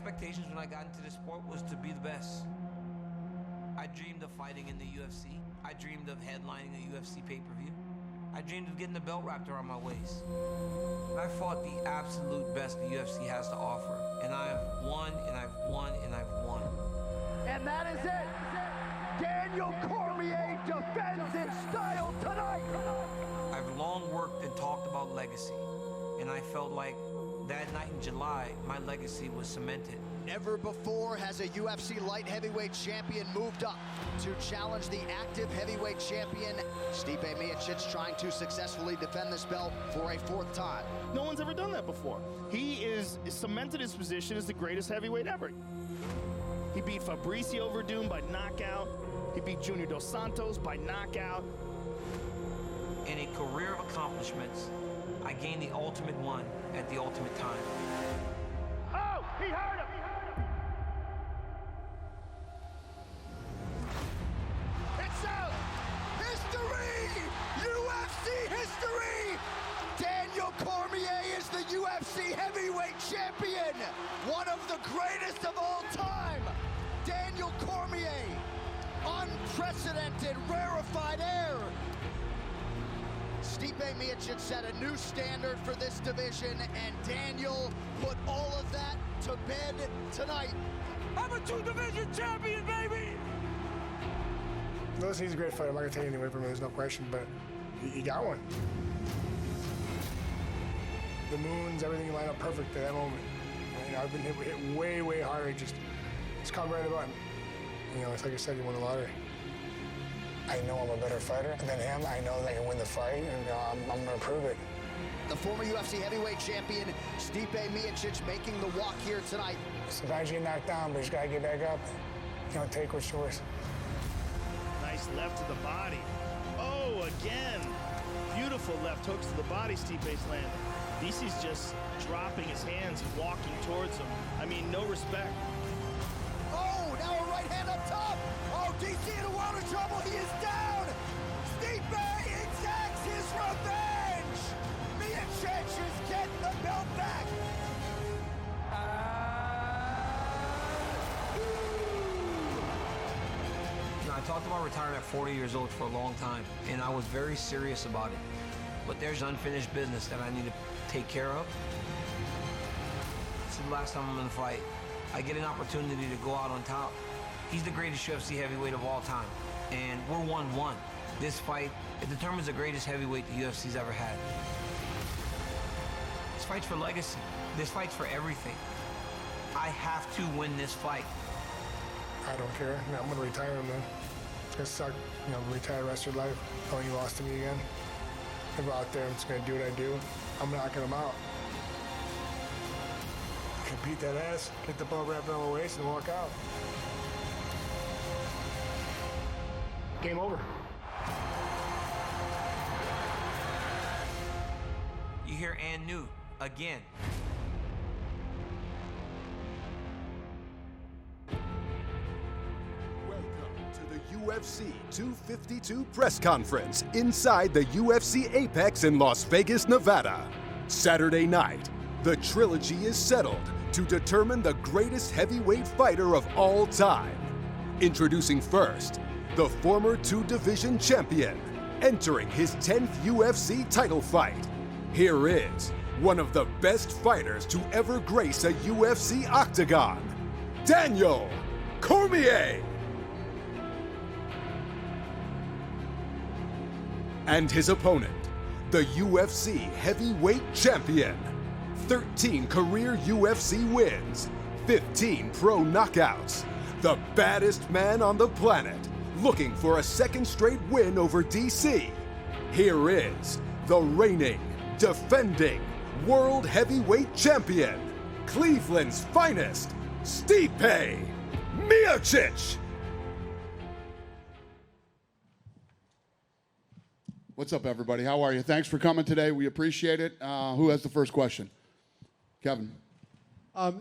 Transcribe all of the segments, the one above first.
expectations when I got into the sport was to be the best. I dreamed of fighting in the UFC. I dreamed of headlining a UFC pay-per-view. I dreamed of getting the belt wrapped around my waist. I fought the absolute best the UFC has to offer. And I've won, and I've won, and I've won. And that is it. Daniel Cormier defends his style tonight. I've long worked and talked about legacy. And I felt like that night in July, my legacy was cemented. Never before has a UFC light heavyweight champion moved up to challenge the active heavyweight champion. Stipe Miocic trying to successfully defend this belt for a fourth time. No one's ever done that before. He is cemented his position as the greatest heavyweight ever. He beat Fabricio Verdun by knockout. He beat Junior Dos Santos by knockout. In a career of accomplishments, I gained the ultimate one at the ultimate time. Oh, he hurt him. It's out. History. UFC history. Daniel Cormier is the UFC heavyweight champion. One of the greatest of all time. Daniel Cormier. Unprecedented, rarefied air. Stipe Miocic set a new standard for this division, and Daniel put all of that to bed tonight. I'm a two-division champion, baby! Listen, he's a great fighter. I'm not going to take anything away from him, there's no question, but he got one. The moons, everything lined up perfect at that moment. You know, I've been hit way, way harder. It's come right about him. You know, it's like I said, you won the lottery. I know I'm a better fighter than him. I know that I can win the fight, and I'm going to prove it. The former UFC heavyweight champion, Stipe Miocic, making the walk here tonight. Sometimes you get knocked down, but you just got to get back up. You know, take what's yours. Nice left to the body. Oh, again. Beautiful left hooks to the body Stipe's landing. DC's just dropping his hands and walking towards him. I mean, no respect. Oh, now a right hand up top. Oh, DC in a world of trouble. He is down. Stipe exacts his revenge. Miocic is getting the belt back. You know, I talked about retiring at 40 years old for a long time, and I was very serious about it. But there's unfinished business that I need to take care of. This is the last time I'm in the fight. I get an opportunity to go out on top. He's the greatest UFC heavyweight of all time, and we're 1-1. This fight, it determines the greatest heavyweight the UFC's ever had. This fight's for legacy. This fight's for everything. I have to win this fight. I don't care. You know, I'm going to retire him, man. It's going to suck, you know, retire the rest of your life, knowing you lost to me again. I go out there, I'm just going to do what I do. I'm knocking him out. I can beat that ass, get the ball wrapped around my waist, and walk out. Game over. You hear and new again. UFC 252 press conference inside the UFC Apex in Las Vegas, Nevada. Saturday night, the trilogy is settled to determine the greatest heavyweight fighter of all time. Introducing first, the former two-division champion, entering his 10th UFC title fight. Here is one of the best fighters to ever grace a UFC octagon, Daniel Cormier. And his opponent, the UFC heavyweight champion. 13 career UFC wins, 15 pro knockouts. The baddest man on the planet, looking for a second straight win over DC. Here is the reigning, defending world heavyweight champion, Cleveland's finest, Stipe Miocic. What's up, everybody? How are you? Thanks for coming today. We appreciate it. Who has the first question? Kevin.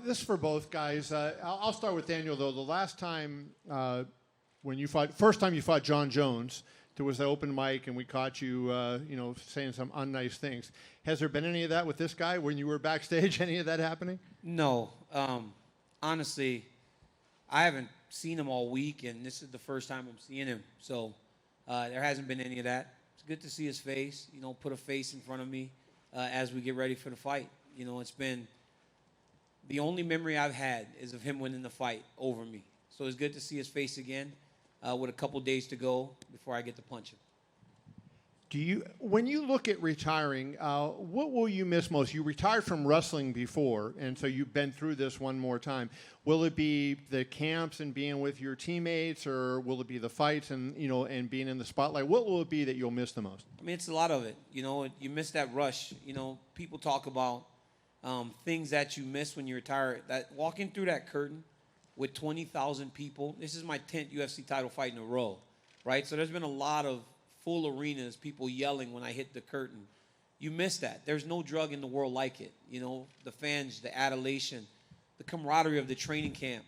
This is for both guys. I'll start with Daniel, though. The last time when you fought, first time you fought John Jones, there was the open mic, and we caught you, saying some unnice things. Has there been any of that with this guy when you were backstage? Any of that happening? No. honestly, I haven't seen him all week, and this is the first time I'm seeing him. So there hasn't been any of that. It's good to see his face, you know, put a face in front of me as we get ready for the fight. You know, it's been the only memory I've had is of him winning the fight over me. So it's good to see his face again with a couple days to go before I get to punch him. When you look at retiring, what will you miss most? You retired from wrestling before, and so you've been through this one more time. Will it be the camps and being with your teammates, or will it be the fights and, you know, and being in the spotlight? What will it be that you'll miss the most? I mean, it's a lot of it. You know, you miss that rush. You know, people talk about things that you miss when you retire. That walking through that curtain with 20,000 people. This is my 10th UFC title fight in a row, right? So there's been a lot of full arenas, people yelling when I hit the curtain. You miss that. There's no drug in the world like it. You know, the fans, the adulation, the camaraderie of the training camp.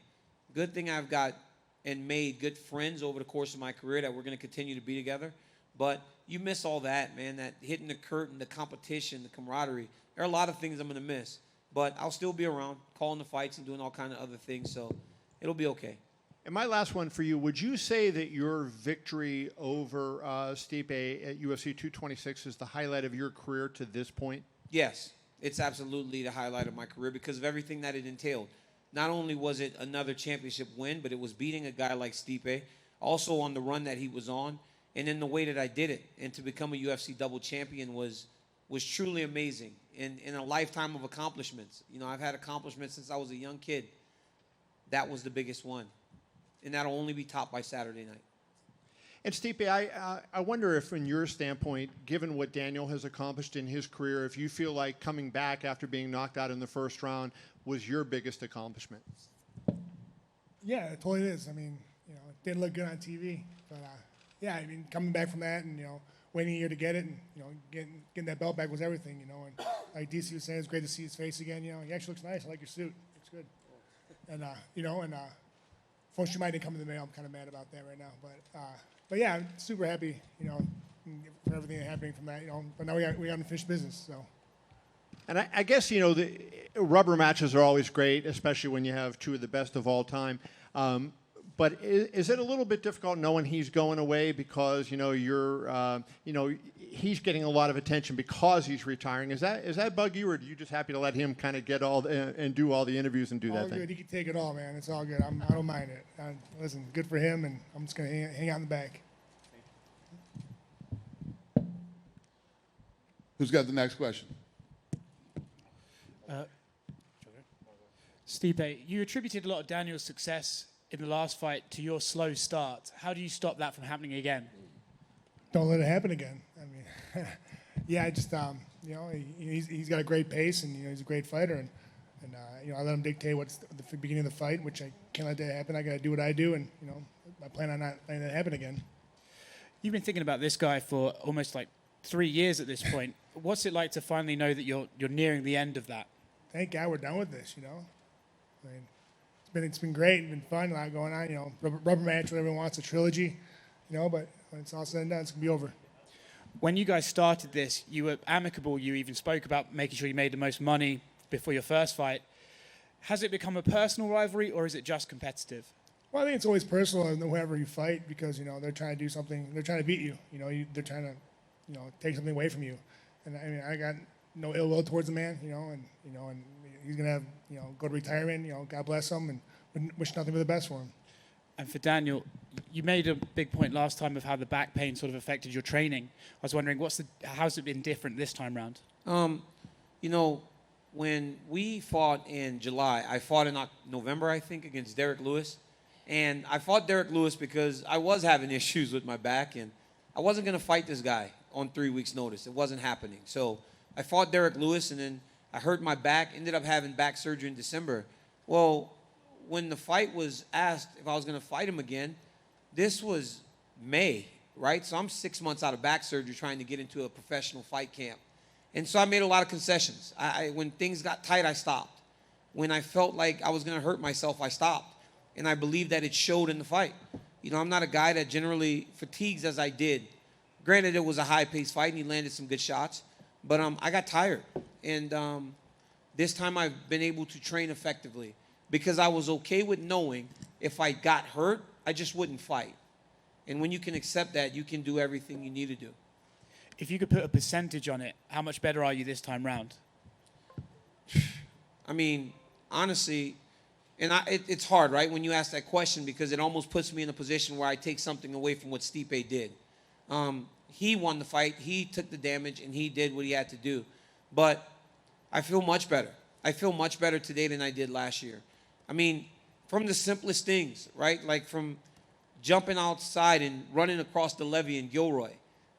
Good thing I've got and made good friends over the course of my career that we're going to continue to be together. But you miss all that, man, that hitting the curtain, the competition, the camaraderie. There are a lot of things I'm going to miss. But I'll still be around, calling the fights and doing all kind of other things. So it'll be okay. And my last one for you, would you say that your victory over Stipe at UFC 226 is the highlight of your career to this point? Yes, it's absolutely the highlight of my career because of everything that it entailed. Not only was it another championship win, but it was beating a guy like Stipe, also on the run that he was on, and in the way that I did it. And to become a UFC double champion was truly amazing in a lifetime of accomplishments. You know, I've had accomplishments since I was a young kid. That was the biggest one. And that'll only be topped by Saturday night. And Stipe, I wonder if, from your standpoint, given what Daniel has accomplished in his career, if you feel like coming back after being knocked out in the first round was your biggest accomplishment. Yeah, it totally is. I mean, you know, it didn't look good on TV, but yeah, I mean, coming back from that and, you know, waiting a year to get it and, you know, getting that belt back was everything, you know. And like DC was saying, it's great to see his face again. You know, he actually looks nice. I like your suit. Looks good. And you know, and unfortunately, might didn't come in the mail. I'm kind of mad about that right now, but yeah, I'm super happy, you know, for everything that's happening from that, you know. But now we got unfinished business, so. And I guess, you know, the rubber matches are always great, especially when you have two of the best of all time. But is it a little bit difficult knowing he's going away because, you know, you know, he's getting a lot of attention because he's retiring? Is that bug you, or are you just happy to let him kind of get all and do all the interviews and do all that thing? Good. He can take it all, man. It's all good. I don't mind it. Listen, good for him, and I'm just gonna hang out in the back. Who's got the next question? Stipe, you attributed a lot of Daniel's success in the last fight to your slow start. How do you stop that from happening again? Don't let it happen again. I mean, yeah, I just you know, he's got a great pace, and you know, he's a great fighter, and you know, I let him dictate what's the beginning of the fight, which I can't let that happen. I got to do what I do, and you know, I plan on not letting that happen again. You've been thinking about this guy for almost like 3 years at this point. What's it like to finally know that you're nearing the end of that? Thank God we're done with this. You know, I mean, it's been great, it's been fun, a lot going on. You know, rubber match, what everyone wants, a trilogy. You know, but when it's all said and done, it's gonna be over. When you guys started this, you were amicable. You even spoke about making sure you made the most money before your first fight. Has it become a personal rivalry, or is it just competitive? Well, I think it's always personal in whoever you fight because, you know, they're trying to do something. They're trying to beat you. You know, they're trying to, you know, take something away from you. And I mean, I got no ill will towards the man, you know, and he's gonna have, you know, go to retirement. You know, God bless him, and wish nothing but the best for him. And for Daniel, you made a big point last time of how the back pain sort of affected your training. I was wondering, how's it been different this time round? You know, when we fought in July, I fought in November, I think, against Derek Lewis. And I fought Derek Lewis because I was having issues with my back, and I wasn't going to fight this guy on 3 weeks' notice. It wasn't happening. So I fought Derek Lewis, and then I hurt my back, ended up having back surgery in December. Well, when the fight was asked if I was going to fight him again, this was May, right? So I'm 6 months out of back surgery trying to get into a professional fight camp. And so I made a lot of concessions. When things got tight, I stopped. When I felt like I was going to hurt myself, I stopped. And I believe that it showed in the fight. You know, I'm not a guy that generally fatigues as I did. Granted, it was a high-paced fight, and he landed some good shots. But I got tired. And this time I've been able to train effectively. because I was okay with knowing if I got hurt, I just wouldn't fight. And when you can accept that, you can do everything you need to do. If you could put a percentage on it, how much better are you this time round? I mean, honestly, and it's hard, right, when you ask that question, because it almost puts me in a position where I take something away from what Stipe did. He won the fight, he took the damage, and he did what he had to do. But I feel much better. I feel much better today than I did last year. I mean, from the simplest things, right, like from jumping outside and running across the levee in Gilroy.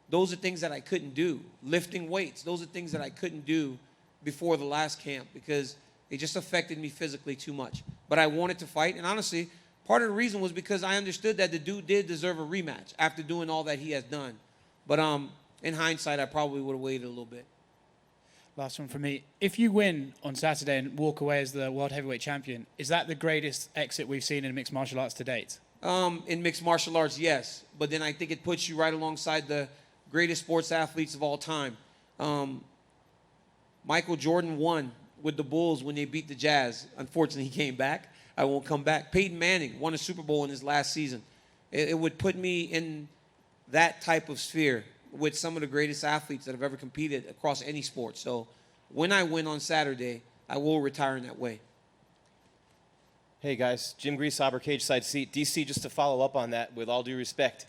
Those are things that I couldn't do. Lifting weights, those are things that I couldn't do before the last camp because it just affected me physically too much. But I wanted to fight, and honestly, part of the reason was because I understood that the dude did deserve a rematch after doing all that he has done. But in hindsight, I probably would have waited a little bit. Last one from me. If you win on Saturday and walk away as the world heavyweight champion, is that the greatest exit we've seen in mixed martial arts to date? In mixed martial arts, yes. But then I think it puts you right alongside the greatest sports athletes of all time. Michael Jordan won with the Bulls when they beat the Jazz. Unfortunately, he came back. I won't come back. Peyton Manning won a Super Bowl in his last season. It would put me in that type of sphere with some of the greatest athletes that have ever competed across any sport. So when I win on Saturday, I will retire in that way. Hey guys, Jim Greasehaber, cage side seat. DC, just to follow up on that, with all due respect,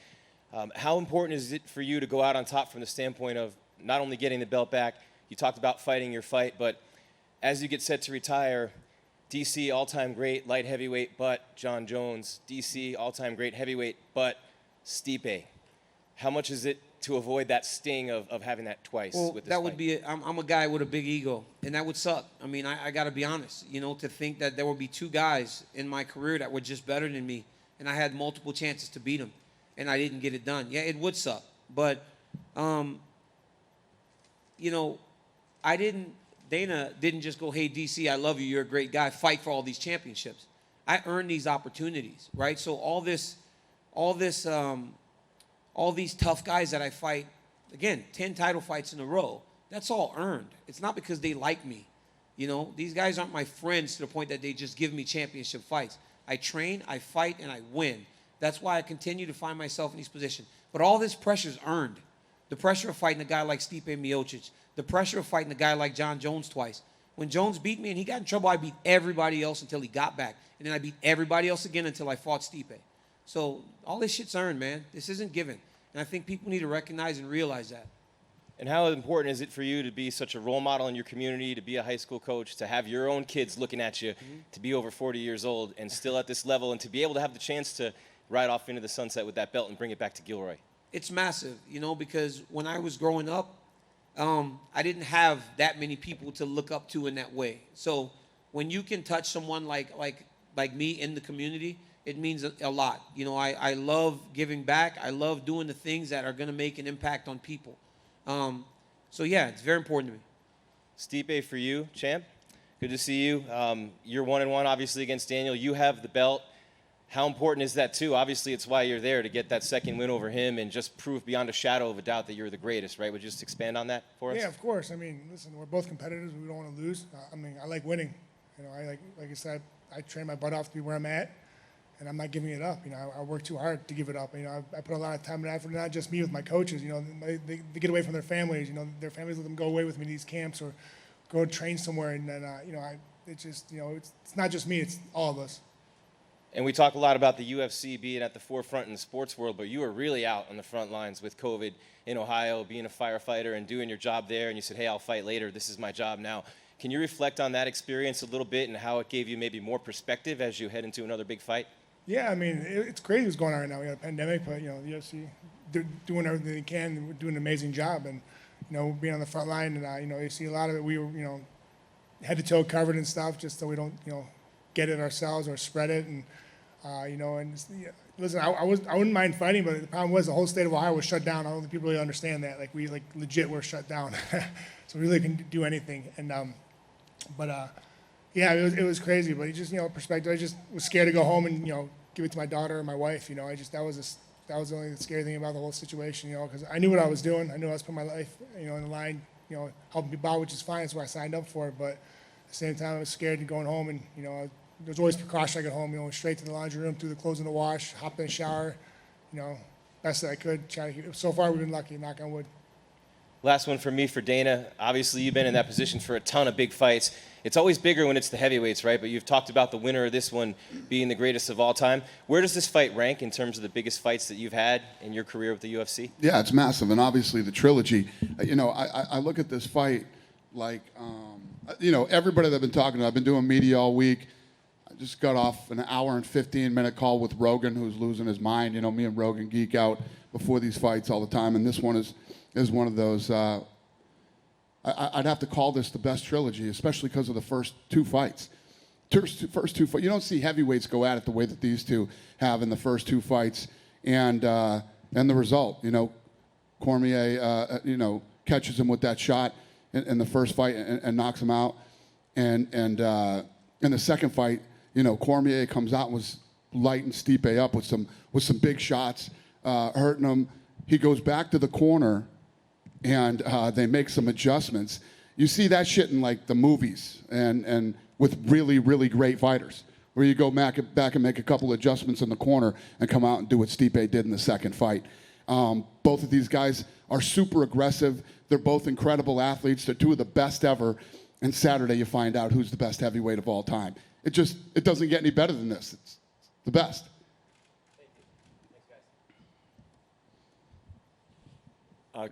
how important is it for you to go out on top from the standpoint of not only getting the belt back, you talked about fighting your fight, but as you get set to retire, DC all-time great light heavyweight, but John Jones, DC all-time great heavyweight, but Stipe. How much is it to avoid that sting of having that twice with this that fight? would be it. I'm a guy with a big ego, and that would suck. I mean, I got to be honest, you know, to think that there would be two guys in my career that were just better than me, and I had multiple chances to beat them, and I didn't get it done. Yeah, it would suck. But, you know, Dana didn't just go, hey, DC, I love you, you're a great guy, fight for all these championships. I earned these opportunities, right? So all these tough guys that I fight, again, 10 title fights in a row, that's all earned. It's not because they like me. You know, these guys aren't my friends to the point that they just give me championship fights. I train, I fight, and I win. That's why I continue to find myself in these positions. But all this pressure is earned. The pressure of fighting a guy like Stipe Miocic, the pressure of fighting a guy like John Jones twice. When Jones beat me and he got in trouble, I beat everybody else until he got back. And then I beat everybody else again until I fought Stipe. So all this shit's earned, man. This isn't given. And I think people need to recognize and realize that. And how important is it for you to be such a role model in your community, to be a high school coach, to have your own kids looking at you, to be over 40 years old and still at this level, and to be able to have the chance to ride off into the sunset with that belt and bring it back to Gilroy? It's massive, you know, because when I was growing up, I didn't have that many people to look up to in that way. So when you can touch someone like me in the community, it means a lot. You know, I love giving back. I love doing the things that are going to make an impact on people. So, yeah, it's very important to me. Stipe, for you, champ, good to see you. You're 1-1, obviously, against Daniel. You have the belt. How important is that, too? Obviously, it's why you're there, to get that second win over him and just prove beyond a shadow of a doubt that you're the greatest, right? Would you just expand on that for us? Yeah, of course. I mean, listen, we're both competitors. We don't want to lose. I mean, I like winning. You know, like I said, I train my butt off to be where I'm at. And I'm not giving it up. You know, I work too hard to give it up. You know, I put a lot of time and effort, not just me with my coaches. You know, they get away from their families. You know, their families let them go away with me to these camps or go train somewhere. And then, you know, it's just, you know, it's not just me, it's all of us. And we talk a lot about the UFC being at the forefront in the sports world, but you were really out on the front lines with COVID in Ohio, being a firefighter and doing your job there. And you said, hey, I'll fight later. This is my job now. Can you reflect on that experience a little bit and how it gave you maybe more perspective as you head into another big fight? Yeah, I mean, it's crazy what's going on right now. We got a pandemic, but, you know, the UFC, they're doing everything they can. We're doing an amazing job. And, you know, being on the front line, and, you know, you see a lot of it, we were, you know, head to toe covered and stuff just so we don't, you know, get it ourselves or spread it. And, you know, and listen, I wouldn't mind fighting, but the problem was the whole state of Ohio was shut down. I don't think people really understand that. Like, we, like, legit were shut down. So we really couldn't do anything. And, yeah, it was crazy, but just, you know, perspective. I just was scared to go home and, you know, give it to my daughter or my wife. You know, that was the only scary thing about the whole situation. You know, because I knew what I was doing. I knew I was putting my life, you know, in the line. You know, helping people out, which is fine. That's what I signed up for. But at the same time, I was scared to going home and, you know, there's always precaution. I get home, straight to the laundry room, through the clothes in the wash, hop in the shower, best that I could. So far, we've been lucky, knock on wood. Last one from me for Dana. Obviously, you've been in that position for a ton of big fights. It's always bigger when it's the heavyweights, right? But you've talked about the winner of this one being the greatest of all time. Where does this fight rank in terms of the biggest fights that you've had in your career with the UFC? Yeah, it's massive, and obviously the trilogy. I look at this fight like, everybody that I've been talking to. I've been doing media all week. I just got off an hour and 15-minute call with Rogan, who's losing his mind. Me and Rogan geek out before these fights all the time, and this one is one of those. I'd have to call this the best trilogy, especially because of the first two fights. First two fights. You don't see heavyweights go at it the way that these two have in the first two fights, and the result. Cormier, catches him with that shot in the first fight and knocks him out, and in the second fight, Cormier comes out and was lighting Stipe up with some big shots, hurting him. He goes back to the corner, and they make some adjustments. You see that shit in like the movies and with really, really great fighters, where you go back and make a couple adjustments in the corner and come out and do what Stipe did in the second fight. Both of these guys are super aggressive. They're both incredible athletes. They're two of the best ever. And Saturday you find out who's the best heavyweight of all time. It doesn't get any better than this. It's the best.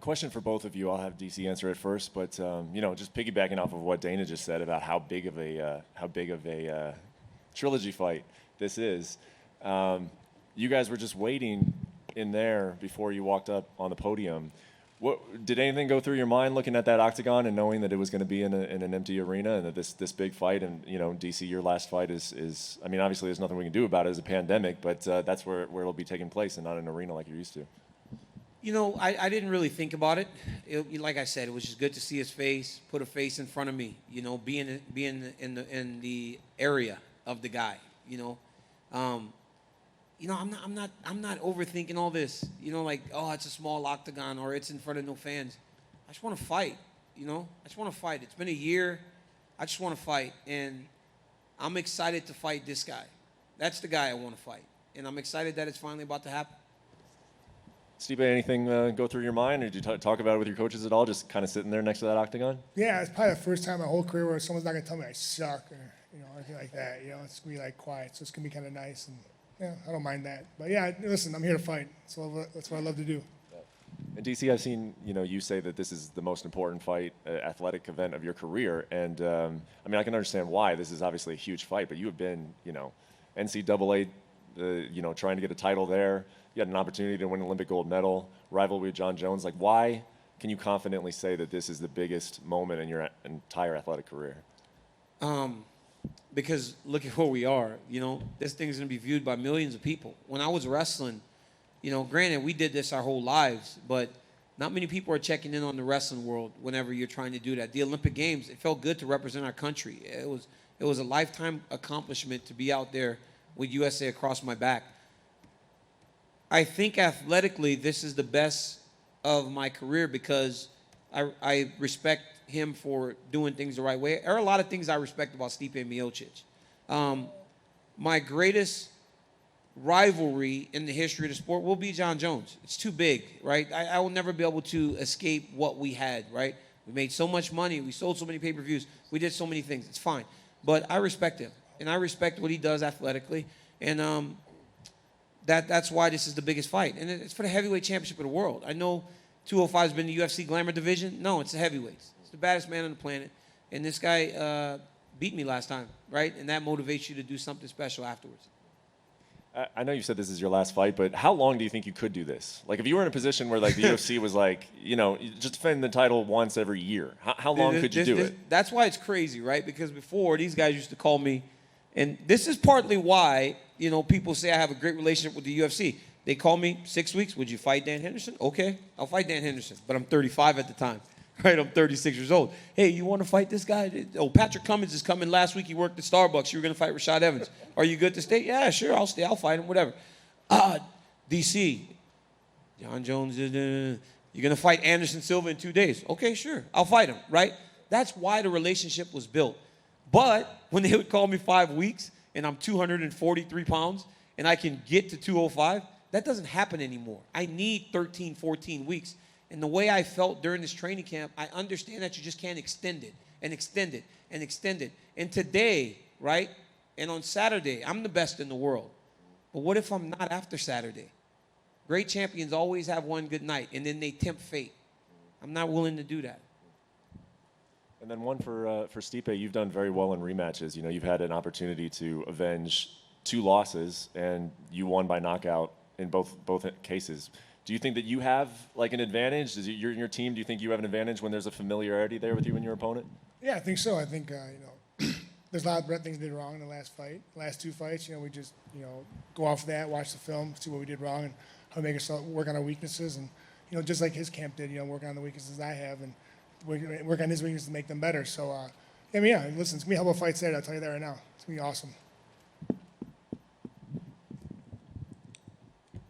Question for both of you. I'll have DC answer it first, but just piggybacking off of what Dana just said about how big of a trilogy fight this is. You guys were just waiting in there before you walked up on the podium. What did anything go through your mind looking at that octagon and knowing that it was going to be in an empty arena and that this big fight and DC, your last fight is obviously there's nothing we can do about it as a pandemic, but that's where it'll be taking place and not an arena like you're used to. I didn't really think about it. Like I said, it was just good to see his face, put a face in front of me. Be in the area of the guy. I'm not overthinking all this. It's a small octagon or it's in front of no fans. I just want to fight. I just want to fight. It's been a year. I just want to fight, and I'm excited to fight this guy. That's the guy I want to fight, and I'm excited that it's finally about to happen. Stipe, anything go through your mind, or did you talk about it with your coaches at all, just kind of sitting there next to that octagon? Yeah, it's probably the first time in my whole career where someone's not going to tell me I suck or, anything like that. It's going to be, quiet, so it's going to be kind of nice, and, I don't mind that. But, yeah, listen, I'm here to fight. So that's what I love to do. And, DC, I've seen, you say that this is the most important fight, athletic event of your career, and, I can understand why. This is obviously a huge fight, but you have been, NCAA, trying to get a title there. You had an opportunity to win an Olympic gold medal, rivalry with John Jones. Why can you confidently say that this is the biggest moment in your entire athletic career? Because look at where we are. This thing is going to be viewed by millions of people. When I was wrestling, granted, we did this our whole lives, but not many people are checking in on the wrestling world whenever you're trying to do that. The Olympic Games, it felt good to represent our country. It was a lifetime accomplishment to be out there with USA across my back. I think athletically, this is the best of my career because I respect him for doing things the right way. There are a lot of things I respect about Stipe and Miocic. My greatest rivalry in the history of the sport will be John Jones. It's too big, right? I will never be able to escape what we had, right? We made so much money. We sold so many pay-per-views. We did so many things. It's fine. But I respect him, and I respect what he does athletically. And that's why this is the biggest fight. And it's for the heavyweight championship of the world. I know 205 has been the UFC glamour division. No, it's the heavyweights. It's the baddest man on the planet. And this guy beat me last time, right? And that motivates you to do something special afterwards. I know you said this is your last fight, but how long do you think you could do this? If you were in a position where the UFC was just defend the title once every year, how long could you do it? That's why it's crazy, right? Because before, these guys used to call me, and this is partly why, people say I have a great relationship with the UFC. They call me 6 weeks. Would you fight Dan Henderson? Okay, I'll fight Dan Henderson. But I'm 35 at the time, right? I'm 36 years old. Hey, you want to fight this guy? Oh, Patrick Cummins is coming last week. He worked at Starbucks. You were going to fight Rashad Evans. Are you good to stay? Yeah, sure, I'll stay. I'll fight him, whatever. DC, John Jones, you're going to fight Anderson Silva in 2 days. Okay, sure, I'll fight him, right? That's why the relationship was built. But when they would call me 5 weeks, and I'm 243 pounds and I can get to 205, that doesn't happen anymore. I need 13, 14 weeks. And the way I felt during this training camp, I understand that you just can't extend it and extend it and extend it. And today, right, and on Saturday, I'm the best in the world. But what if I'm not after Saturday? Great champions always have one good night, and then they tempt fate. I'm not willing to do that. And then one for Stipe. You've done very well in rematches. You know, you've had an opportunity to avenge 2 losses, and you won by knockout in both cases. Do you think that you have like an advantage? You're in your team? Do you think you have an advantage when there's a familiarity there with you and your opponent? Yeah, I think so. I think there's a lot of things we did wrong in the last 2 fights. We just go off of that, watch the film, see what we did wrong, and how to make us work on our weaknesses, and just like his camp did, work on the weaknesses I have, and work on his weaknesses to make them better. So, listen, it's gonna be a hell of a fight Saturday. I'll tell you that right now. It's gonna be awesome.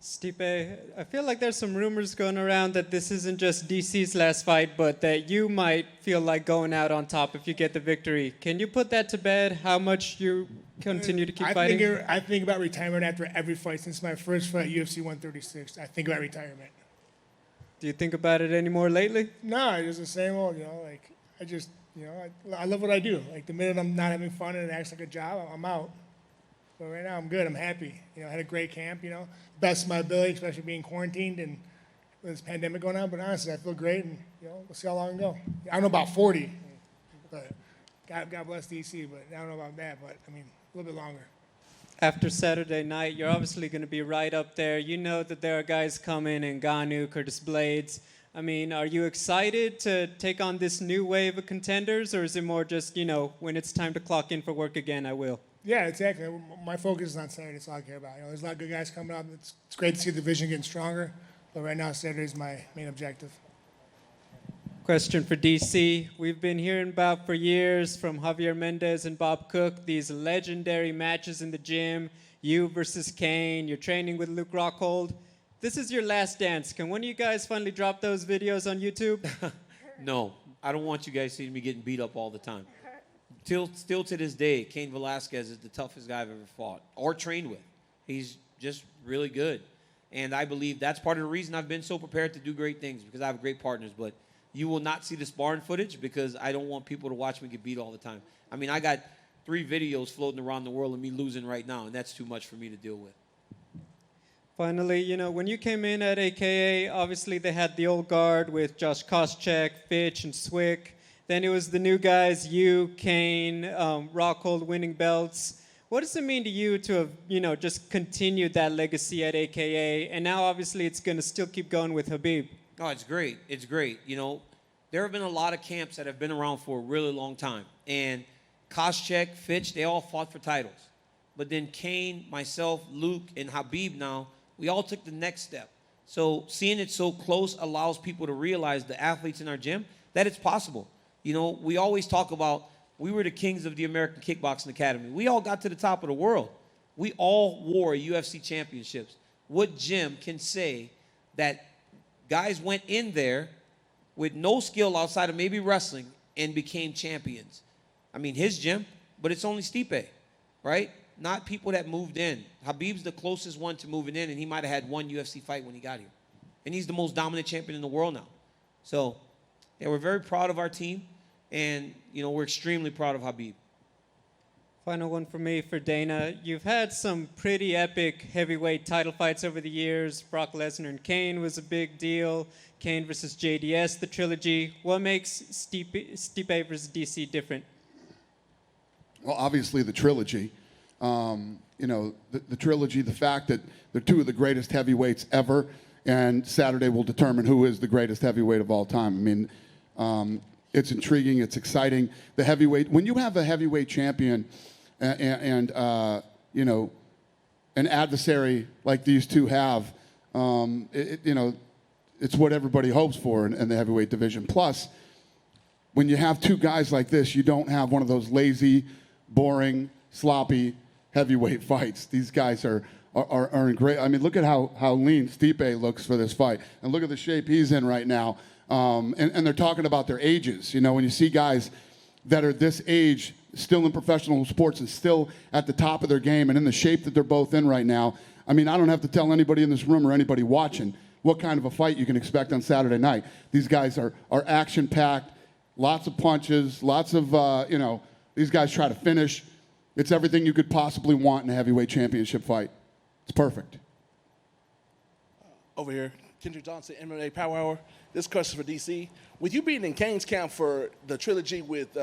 Stipe, I feel like there's some rumors going around that this isn't just DC's last fight, but that you might feel like going out on top if you get the victory. Can you put that to bed? How much you continue to keep fighting? I think about retirement after every fight. Since my first fight, UFC 136, I think about retirement. Do you think about it anymore lately? No, it's the same old, I love what I do. Like, the minute I'm not having fun and it acts like a job, I'm out. But right now, I'm good. I'm happy. I had a great camp, best of my ability, especially being quarantined and with this pandemic going on. But honestly, I feel great, and, we'll see how long I go. I don't know about 40, but God bless DC, but I don't know about that. But, a little bit longer. After Saturday night, you're obviously going to be right up there. You know that there are guys coming, Ngannou, Curtis Blades. Are you excited to take on this new wave of contenders, or is it more just, when it's time to clock in for work again, I will? Yeah, exactly. My focus is on Saturday. That's all I care about. There's a lot of good guys coming up. It's great to see the division getting stronger, but right now Saturday is my main objective. Question for DC. We've been hearing about for years from Javier Mendez and Bob Cook these legendary matches in the gym. You versus Kane. You're training with Luke Rockhold. This is your last dance. Can one of you guys finally drop those videos on YouTube? No, I don't want you guys seeing me getting beat up all the time. Still to this day, Cain Velasquez is the toughest guy I've ever fought or trained with. He's just really good. And I believe that's part of the reason I've been so prepared to do great things, because I have great partners. But you will not see the sparring footage because I don't want people to watch me get beat all the time. I got 3 videos floating around the world of me losing right now, and that's too much for me to deal with. Finally, when you came in at AKA, obviously they had the old guard with Josh Koscheck, Fitch, and Swick. Then it was the new guys, you, Kane, Rockhold winning belts. What does it mean to you to have, just continued that legacy at AKA? And now, obviously, it's going to still keep going with Khabib. Oh, it's great. It's great. There have been a lot of camps that have been around for a really long time. And Koscheck, Fitch, they all fought for titles. But then Kane, myself, Luke, and Khabib now, we all took the next step. So seeing it so close allows people to realize, the athletes in our gym, that it's possible. We always talk about we were the kings of the American Kickboxing Academy. We all got to the top of the world. We all wore UFC championships. What gym can say that guys went in there with no skill outside of maybe wrestling and became champions? His gym, but it's only Stipe, right? Not people that moved in. Khabib's the closest one to moving in, and he might have had 1 UFC fight when he got here. And he's the most dominant champion in the world now. So, yeah, we're very proud of our team, and, we're extremely proud of Khabib. Final one for me, for Dana. You've had some pretty epic heavyweight title fights over the years. Brock Lesnar and Kane was a big deal. Kane versus JDS, the trilogy. What makes Stipe versus DC different? Well, obviously the trilogy. The trilogy, the fact that they're 2 of the greatest heavyweights ever, and Saturday will determine who is the greatest heavyweight of all time. It's intriguing, it's exciting. The heavyweight, when you have a heavyweight champion and an adversary like these 2 have, it's what everybody hopes for in the heavyweight division. Plus, when you have 2 guys like this, you don't have one of those lazy, boring, sloppy heavyweight fights. These guys are in great. Look at how lean Stipe looks for this fight, and look at the shape he's in right now. And they're talking about their ages. When you see guys that are this age, still in professional sports and still at the top of their game and in the shape that they're both in right now. I mean, I don't have to tell anybody in this room or anybody watching what kind of a fight you can expect on Saturday night. These guys are action-packed, lots of punches, lots of, these guys try to finish. It's everything you could possibly want in a heavyweight championship fight. It's perfect. Over here, Kendrick Johnson, MMA Power Hour. This question for DC. With you being in Kane's camp for the trilogy with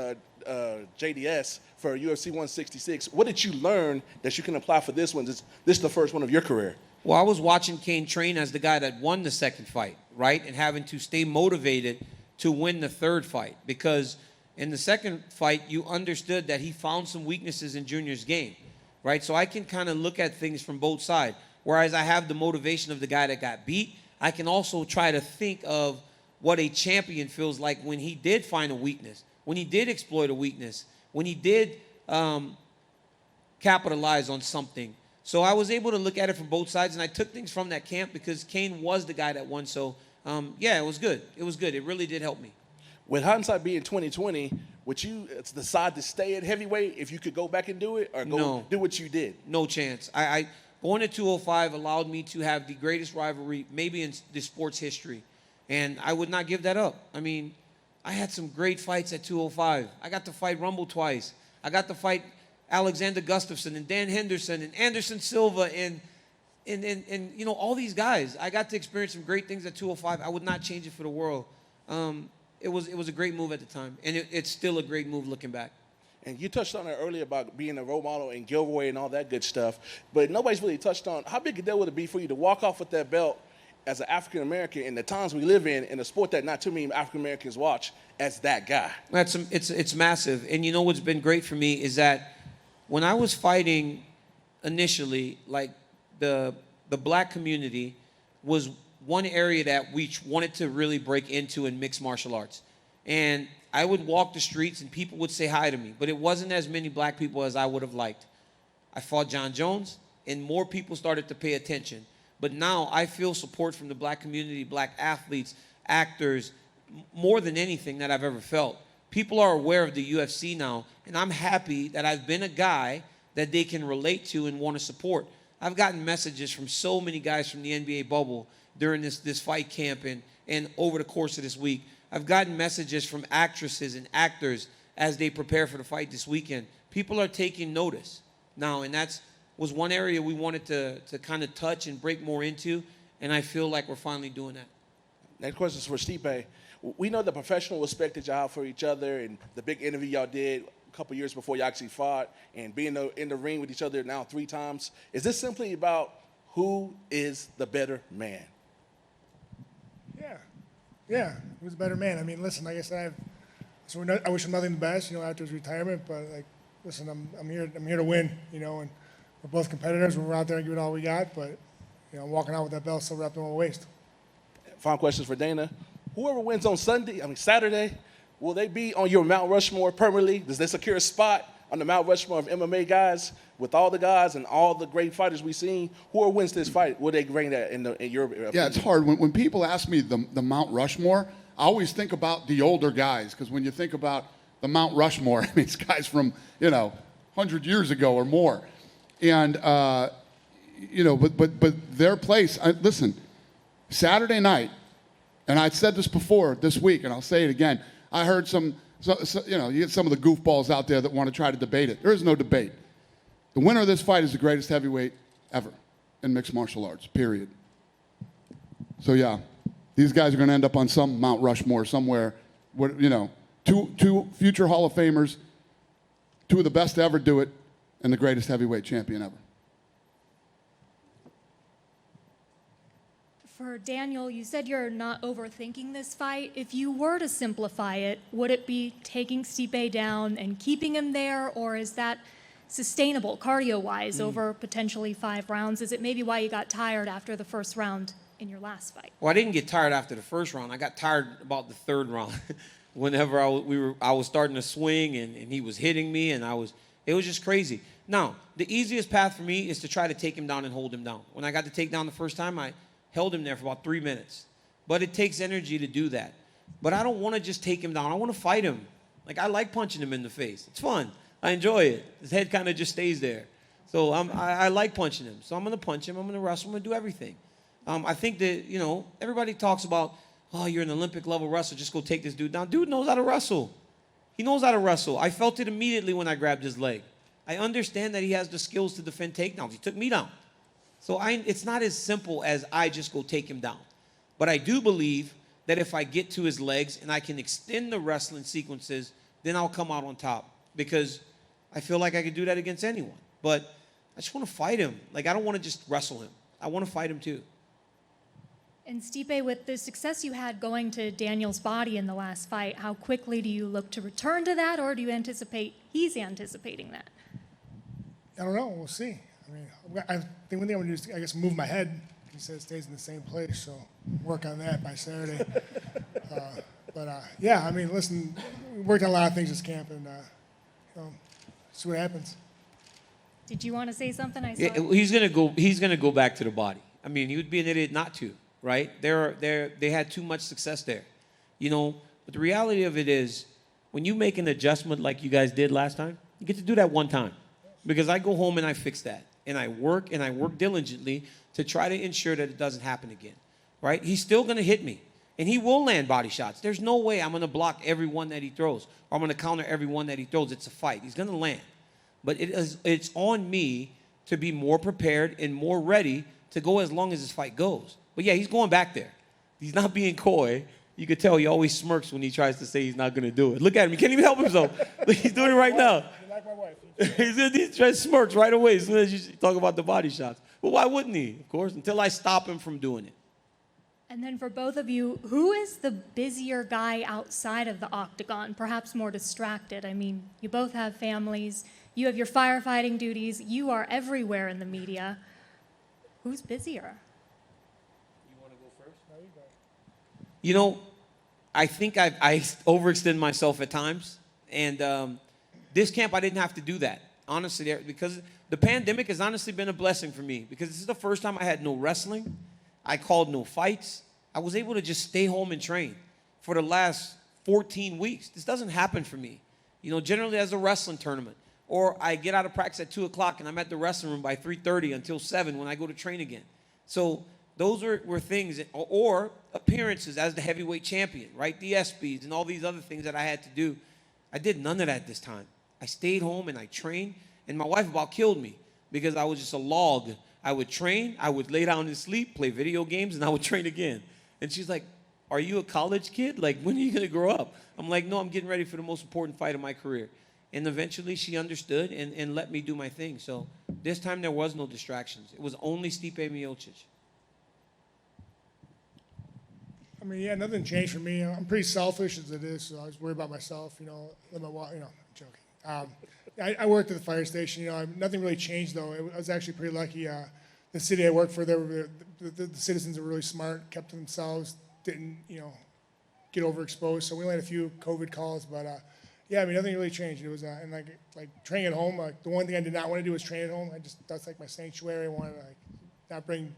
JDS for UFC 166, what did you learn that you can apply for this one? This is the first one of your career. Well, I was watching Kane train as the guy that won the second fight, right? And having to stay motivated to win the third fight. Because in the second fight, you understood that he found some weaknesses in Junior's game, right? So I can kind of look at things from both sides. Whereas I have the motivation of the guy that got beat, I can also try to think of what a champion feels like when he did find a weakness, when he did exploit a weakness, when he did capitalize on something. So I was able to look at it from both sides, and I took things from that camp because Kane was the guy that won. So, yeah, it was good. It was good. It really did help me. With hindsight being 2020, would you decide to stay at heavyweight if you could go back and do it, or go do what you did? No chance. I going to 205 allowed me to have the greatest rivalry maybe in the sports history, and I would not give that up. I mean, I had some great fights at 205. I got to fight Rumble twice. I got to fight Alexander Gustafsson and Dan Henderson and Anderson Silva and all these guys. I got to experience some great things at 205. I would not change it for the world. It was a great move at the time, and it's still a great move looking back. And you touched on it earlier about being a role model in Gilroy and all that good stuff, but nobody's really touched on how big a deal would it be for you to walk off with that belt as an African-American in the times we live in a sport that not too many African-Americans watch, as that guy? It's massive. And you know what's been great for me is that when I was fighting initially, like the black community was one area that we wanted to really break into in mixed martial arts. And I would walk the streets and people would say hi to me, but it wasn't as many black people as I would have liked. I fought John Jones, and more people started to pay attention. But now I feel support from the black community, black athletes, actors, more than anything that I've ever felt. People are aware of the UFC now, and I'm happy that I've been a guy that they can relate to and want to support. I've gotten messages from so many guys from the NBA bubble during this fight camp and over the course of this week. I've gotten messages from actresses and actors as they prepare for the fight this weekend. People are taking notice now, and that was one area we wanted to kind of touch and break more into, and I feel like we're finally doing that. Next question is for Stipe. We know the professional respect that y'all have for each other and the big interview y'all did a couple years before you actually fought and being in the ring with each other now 3 times. Is this simply about who is the better man? Yeah, who's a better man? I mean, listen, like I said, I wish him nothing but best, after his retirement. But listen, I'm here to win, and we're both competitors. We're out there and giving all we got. But I'm walking out with that belt still wrapped around my waist. Final questions for Dana. Whoever wins on Saturday, will they be on your Mount Rushmore permanently? Does they secure a spot on the Mount Rushmore of MMA guys with all the guys and all the great fighters we've seen? Whoever wins this fight, will they bring that in your opinion? Yeah, it's hard. When people ask me the Mount Rushmore, I always think about the older guys, because when you think about the Mount Rushmore, I mean, it's guys from, 100 years ago or more. And, but their place, listen, Saturday night, and I said this before this week, and I'll say it again, I heard you get some of the goofballs out there that want to try to debate it. There is no debate. The winner of this fight is the greatest heavyweight ever in mixed martial arts, period. So, yeah, these guys are going to end up on some Mount Rushmore somewhere. Two future Hall of Famers, 2 of the best to ever do it, and the greatest heavyweight champion ever. For Daniel, you said you're not overthinking this fight. If you were to simplify it, would it be taking Stipe down and keeping him there, or is that sustainable cardio-wise over potentially 5 rounds? Is it maybe why you got tired after the first round in your last fight? Well, I didn't get tired after the first round. I got tired about the 3rd round. Whenever I was starting to swing and he was hitting me, and it was just crazy. Now, the easiest path for me is to try to take him down and hold him down. When I got to take down the first time, I held him there for about 3 minutes. But it takes energy to do that. But I don't want to just take him down. I want to fight him. Like, I like punching him in the face. It's fun. I enjoy it. His head kind of just stays there. So I like punching him. So I'm going to punch him. I'm going to wrestle. I'm going to do everything. I think that, you know, everybody talks about, oh, you're an Olympic level wrestler. Just go take this dude down. Dude knows how to wrestle. He knows how to wrestle. I felt it immediately when I grabbed his leg. I understand that he has the skills to defend takedowns. He took me down. So it's not as simple as I just go take him down. But I do believe that if I get to his legs and I can extend the wrestling sequences, then I'll come out on top. Because I feel like I could do that against anyone. But I just want to fight him. Like, I don't want to just wrestle him. I want to fight him too. And Stipe, with the success you had going to Daniel's body in the last fight, how quickly do you look to return to that, or do you anticipate he's anticipating that? I don't know. We'll see. I mean, I think one thing I'm going to do is, I guess, move my head. He said it stays in the same place, so work on that by Saturday. Yeah, I mean, listen, we worked on a lot of things this camp, and see what happens. Did you want to say something? I saw Yeah, he's gonna go back to the body. I mean, he would be an idiot not to, right? They had too much success there, you know. But the reality of it is, when you make an adjustment like you guys did last time, you get to do that one time. Because I go home and I fix that, and I work diligently to try to ensure that it doesn't happen again, right? He's still gonna hit me, and he will land body shots. There's no way I'm gonna block every one that he throws, or I'm gonna counter every one that he throws. It's a fight. He's gonna land. But it's on me to be more prepared and more ready to go as long as this fight goes. But yeah, he's going back there. He's not being coy. You could tell he always smirks when he tries to say he's not going to do it. Look at him. He can't even help himself. He's doing it right now. Like my wife. He smirks right away as soon as you talk about the body shots. But why wouldn't he? Of course, until I stop him from doing it. And then for both of you, who is the busier guy outside of the octagon, perhaps more distracted? I mean, you both have families. You have your firefighting duties. You are everywhere in the media. Who's busier? You want to go first? No, you go. You know, I think I overextend myself at times. And this camp, I didn't have to do that. Honestly, because the pandemic has honestly been a blessing for me. Because this is the first time I had no wrestling. I called no fights. I was able to just stay home and train for the last 14 weeks. This doesn't happen for me. You know, generally as a wrestling tournament. Or I get out of practice at 2 o'clock and I'm at the wrestling room by 3:30 until 7 when I go to train again. So those were things, or appearances as the heavyweight champion, right? The ESPYs and all these other things that I had to do. I did none of that this time. I stayed home and I trained, and my wife about killed me because I was just a log. I would train, I would lay down and sleep, play video games, and I would train again. And she's like, are you a college kid? Like, when are you going to grow up? I'm like, no, I'm getting ready for the most important fight of my career. And eventually she understood and let me do my thing. So this time there was no distractions. It was only Stipe Miocic. I mean, yeah, nothing changed for me. I'm pretty selfish as it is, so I was worried about myself, you know, I'm joking. I worked at the fire station, you know, nothing really changed though. I was actually pretty lucky. The city I worked for, the citizens were really smart, kept to themselves, didn't, you know, get overexposed. So we only had a few COVID calls, but yeah, I mean, nothing really changed. It was, and like training at home, like the one thing I did not want to do was train at home. That's like my sanctuary. I wanted to like not bring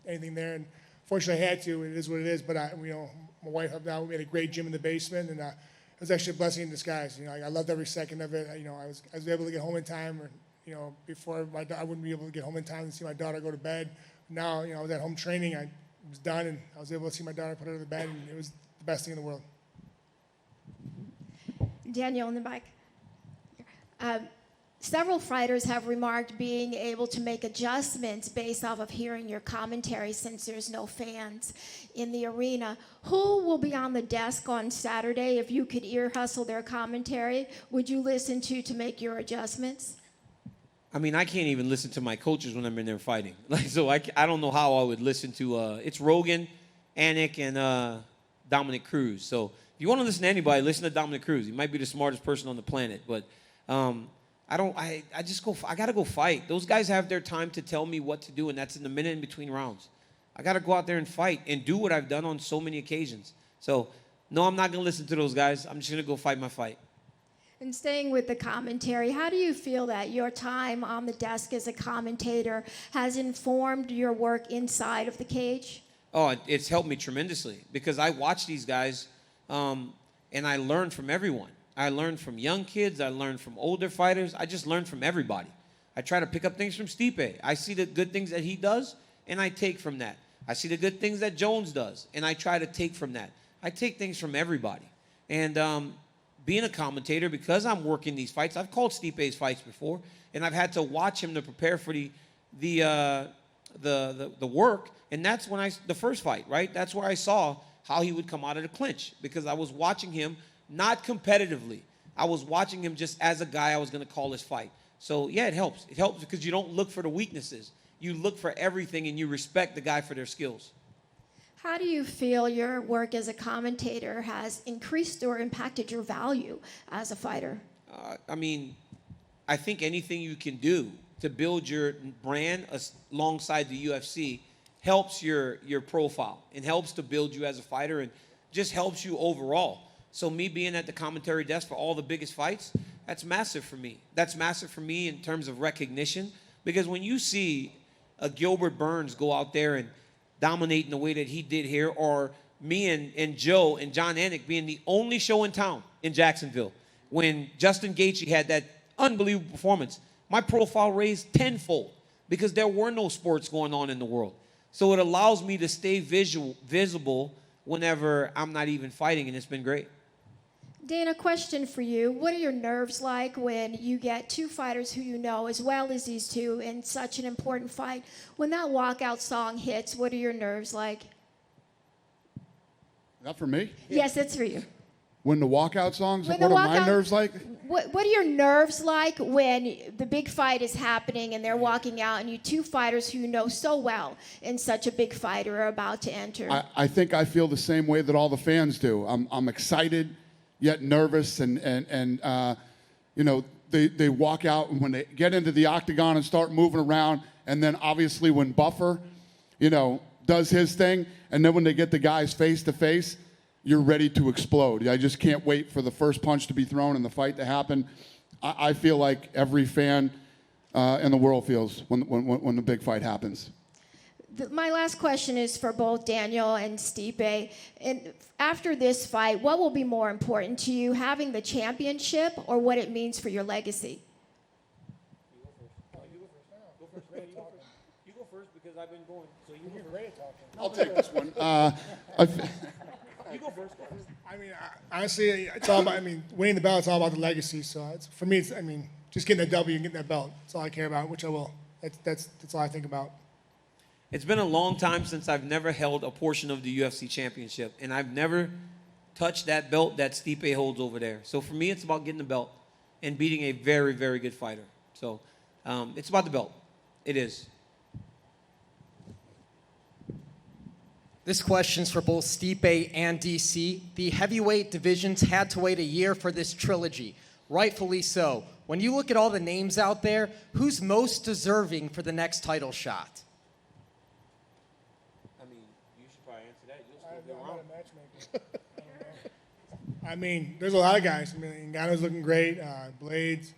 anything there. And fortunately I had to, it is what it is. But you know, my wife helped out. We had a great gym in the basement, and it was actually a blessing in disguise. You know, I loved every second of it. You know, I was able to get home in time, or, you know, before I wouldn't be able to get home in time and see my daughter go to bed. Now, you know, I was at home training. I was done, and I was able to see my daughter, put her to bed, and it was the best thing in the world. Daniel in the back. Several fighters have remarked being able to make adjustments based off of hearing your commentary since there's no fans in the arena. Who will be on the desk on Saturday if you could ear hustle their commentary? Would you listen to make your adjustments? I mean, I can't even listen to my coaches when I'm in there fighting. Like, so I don't know how I would listen to, it's Rogan, Anik, and Dominic Cruz. So if you want to listen to anybody, listen to Dominic Cruz. He might be the smartest person on the planet, but I got to go fight. Those guys have their time to tell me what to do, and that's in the minute in between rounds. I got to go out there and fight and do what I've done on so many occasions. So, no, I'm not going to listen to those guys. I'm just going to go fight my fight. And staying with the commentary, how do you feel that your time on the desk as a commentator has informed your work inside of the cage? Oh, it's helped me tremendously because I watch these guys and I learn from everyone. I learn from young kids. I learn from older fighters. I just learn from everybody. I try to pick up things from Stipe. I see the good things that he does, and I take from that. I see the good things that Jones does, and I try to take from that. I take things from everybody. And being a commentator, because I'm working these fights, I've called Stipe's fights before, and I've had to watch him to prepare for the work. And that's when the first fight, right? That's where I saw how he would come out of the clinch, because I was watching him not competitively. I was watching him just as a guy I was going to call his fight. So, yeah, it helps. It helps because you don't look for the weaknesses. You look for everything, and you respect the guy for their skills. How do you feel your work as a commentator has increased or impacted your value as a fighter? I mean, I think anything you can do to build your brand alongside the UFC helps your profile and helps to build you as a fighter and just helps you overall. So me being at the commentary desk for all the biggest fights, that's massive for me. That's massive for me in terms of recognition, because when you see a Gilbert Burns go out there and dominate in the way that he did here, or me and Joe and John Anik being the only show in town in Jacksonville, when Justin Gaethje had that unbelievable performance, my profile raised tenfold because there were no sports going on in the world. So it allows me to stay visible whenever I'm not even fighting, and it's been great. Dana, question for you. What are your nerves like when you get two fighters who you know as well as these two in such an important fight? When that walkout song hits, what are your nerves like? That for me? Yes, it's for you. When the walkout songs, what are my nerves like? What are your nerves like when the big fight is happening and they're walking out and you two fighters who you know so well in such a big fight are about to enter? I think I feel the same way that all the fans do. I'm excited, yet nervous, and you know, they walk out, and when they get into the octagon and start moving around, and then obviously when Buffer, you know, does his thing, and then when they get the guys face to face, you're ready to explode. I just can't wait for the first punch to be thrown and the fight to happen. I feel like every fan in the world feels when the big fight happens. My last question is for both Daniel and Stipe. And after this fight, what will be more important to you, having the championship or what it means for your legacy? You go first because I've been going. So you go first. I'll take this one. You go first. I mean, honestly, it's all about, winning the belt, it's all about the legacy. So for me, it's, just getting that W and getting that belt. That's all I care about, which I will. That's all I think about. It's been a long time since I've never held a portion of the UFC championship, and I've never touched that belt that Stipe holds over there. So for me, it's about getting the belt and beating a very, very good fighter. So it's about the belt. It is. This question's for both Stipe and DC. The heavyweight divisions had to wait a year for this trilogy, rightfully so. When you look at all the names out there, who's most deserving for the next title shot? I mean, you should probably answer that. You'll still I'm be not around. a matchmaker. There's a lot of guys. Ngannou's looking great. Blades.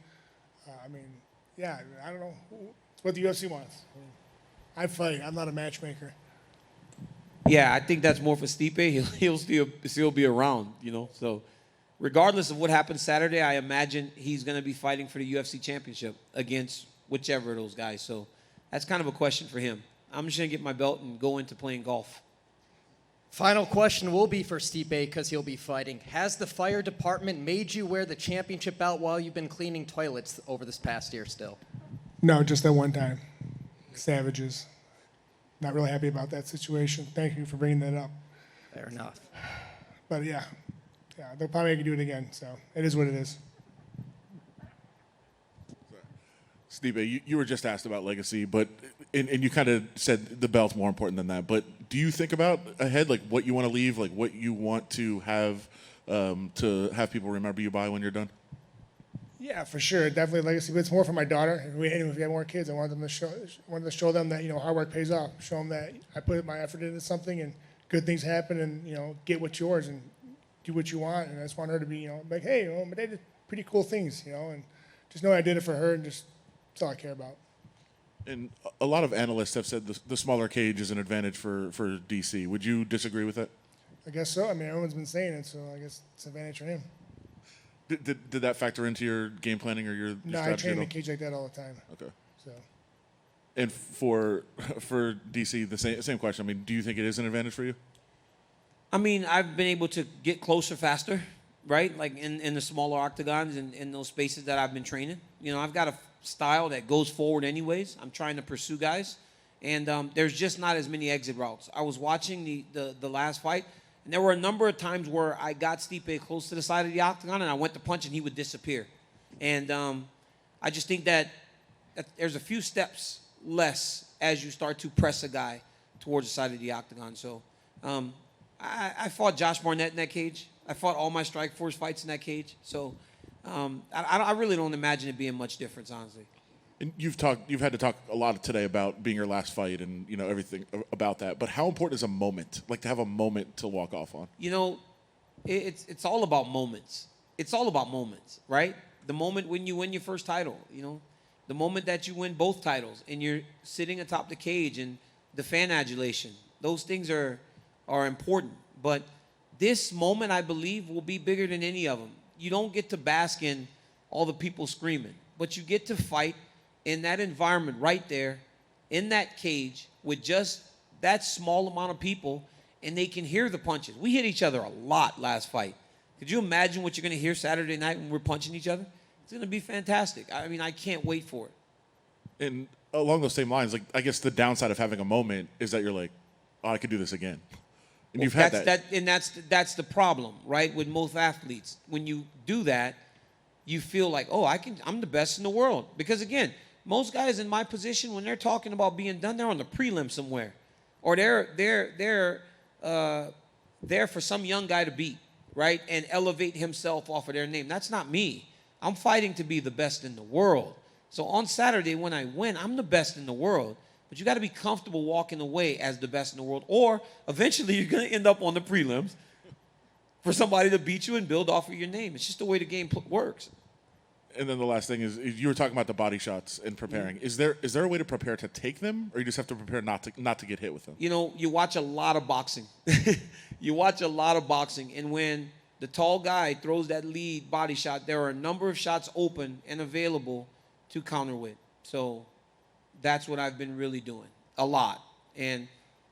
Yeah, I don't know. It's what the UFC wants. I fight. I'm not a matchmaker. Yeah, I think that's more for Stipe. He'll still be around, you know. So regardless of what happens Saturday, I imagine he's going to be fighting for the UFC championship against whichever of those guys. So that's kind of a question for him. I'm just going to get my belt and go into playing golf. Final question will be for Stipe because he'll be fighting. Has the fire department made you wear the championship belt while you've been cleaning toilets over this past year still? No, just that one time. Savages. Not really happy about that situation. Thank you for bringing that up. Fair enough. But yeah, they'll probably make you do it again. So it is what it is. Stipe, you were just asked about legacy, but and you kind of said the belt's more important than that. But do you think about ahead, like what you want to leave, like what you want to have people remember you by when you're done? Yeah, for sure, definitely legacy. But it's more for my daughter. If we had more kids, I wanted to show them that hard work pays off. Show them that I put my effort into something and good things happen, and get what's yours and do what you want. And I just want her to be like, hey, my dad did pretty cool things, and just know I did it for her, and just that's all I care about. And a lot of analysts have said the smaller cage is an advantage for DC. Would you disagree with that? I guess so. Everyone's been saying it, so I guess it's an advantage for him. Did that factor into your game planning or your No, I strategy train at in all? the cage like that all the time. Okay. So And for DC, the same question. I mean, do you think it is an advantage for you? I mean, I've been able to get closer faster, right? Like in the smaller octagons and in those spaces that I've been training. You know, I've got a style that goes forward anyways. I'm trying to pursue guys. And there's just not as many exit routes. I was watching the last fight, and there were a number of times where I got Stipe close to the side of the octagon, and I went to punch, and he would disappear. And I just think that there's a few steps less as you start to press a guy towards the side of the octagon. So I fought Josh Barnett in that cage. I fought all my Strikeforce fights in that cage. So I really don't imagine it being much difference, honestly. And you've had to talk a lot today about being your last fight and everything about that. But how important is a moment, like to have a moment to walk off on? You know, it's all about moments. It's all about moments, right? The moment when you win your first title, the moment that you win both titles and you're sitting atop the cage and the fan adulation. Those things are important. But this moment, I believe, will be bigger than any of them. You don't get to bask in all the people screaming, but you get to fight in that environment right there, in that cage, with just that small amount of people, and they can hear the punches. We hit each other a lot last fight. Could you imagine what you're going to hear Saturday night when we're punching each other? It's going to be fantastic. I mean, I can't wait for it. And along those same lines, like I guess the downside of having a moment is that you're like, oh, I could do this again. And you've had that. And that's the problem, right? With most athletes, when you do that, you feel like, oh, I'm the best in the world. Because again, most guys in my position, when they're talking about being done, they're on the prelim somewhere, or they're there for some young guy to beat, right, and elevate himself off of their name. That's not me. I'm fighting to be the best in the world. So on Saturday when I win, I'm the best in the world. But you got to be comfortable walking away as the best in the world, or eventually you're going to end up on the prelims for somebody to beat you and build off of your name. It's just the way the game works. And then the last thing is you were talking about the body shots and preparing. Mm-hmm. Is there a way to prepare to take them, or you just have to prepare not to get hit with them? You watch a lot of boxing. You watch a lot of boxing, and when the tall guy throws that lead body shot, there are a number of shots open and available to counter with. So that's what I've been really doing, a lot. And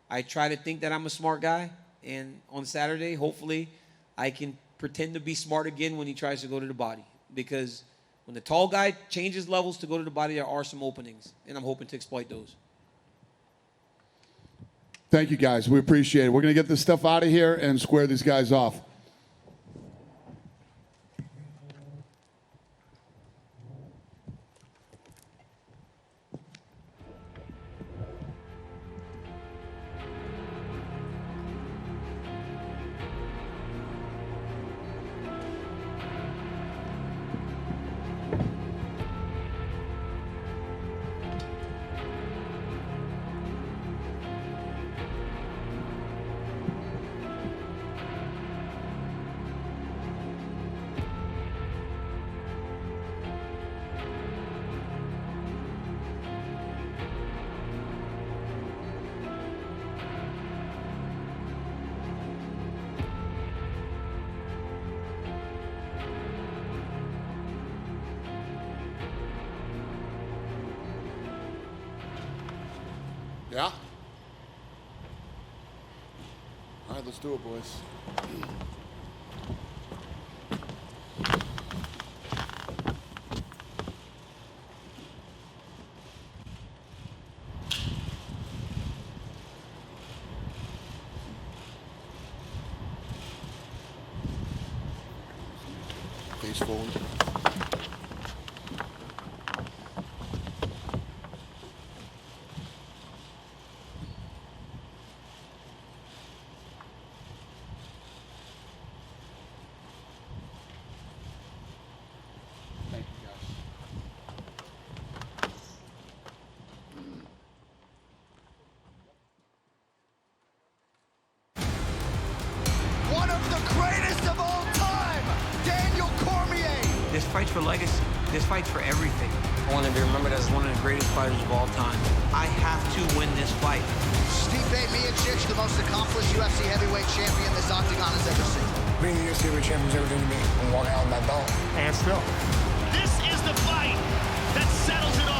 I try to think that I'm a smart guy, and on Saturday, hopefully, I can pretend to be smart again when he tries to go to the body, because when the tall guy changes levels to go to the body, there are some openings, and I'm hoping to exploit those. Thank you, guys. We appreciate it. We're going to get this stuff out of here and square these guys off. Yeah? All right, let's do it, boys. Face forward. One of the greatest of all time, Daniel Cormier. This fight's for legacy. This fight's for everything. I want to be remembered as one of the greatest fighters of all time. I have to win this fight. Stipe Miocic, the most accomplished UFC heavyweight champion this octagon has ever seen. Being the UFC heavyweight champion is everything to me. I'm walking out with my belt. And still. This is the fight that settles it all.